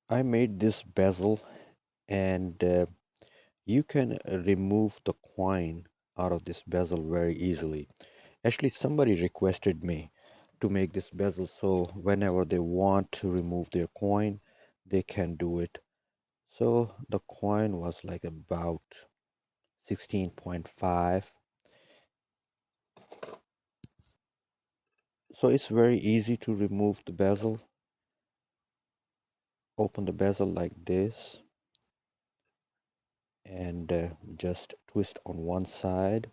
I made this bezel and you can remove the coin out of this bezel very easily. Actually, somebody requested me to make this bezel so whenever they want to remove their coin, they can do it. So the coin was like about 16.5. So it's very easy to remove the bezel. Open the bezel like this and just twist on one side.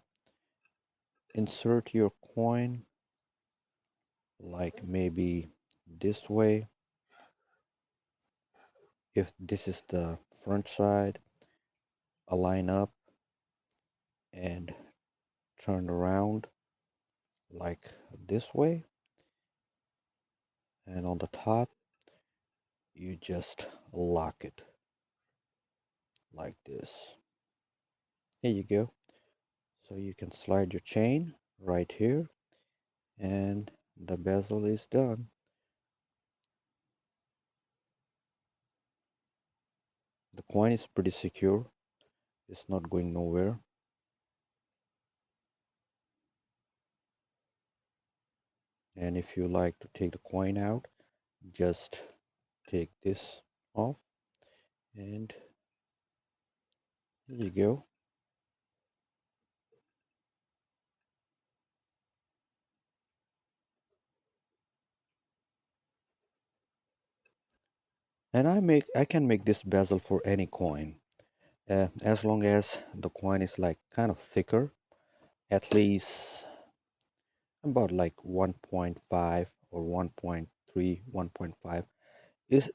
Insert your coin like maybe this way. If this is the front side, align up and turn around like this way. And on the top, you just lock it like this. Here you go. So you can slide your chain right here and the bezel is done. The coin is pretty secure. It's not going nowhere. And if you like to take the coin out, just take this off and there you go. And I can make this bezel for any coin, as long as the coin is like kind of thicker, at least about like 1.5 or 1.3, 1.5.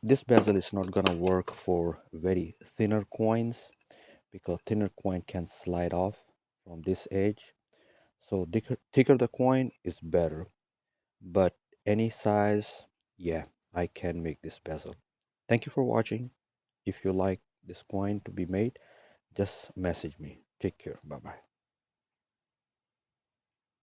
This bezel is not gonna work for very thinner coins because thinner coin can slide off from this edge. So thicker the coin is better, but any size, yeah, I can make this bezel. Thank you for watching. If you like this coin to be made, just message me. Take care. Bye bye.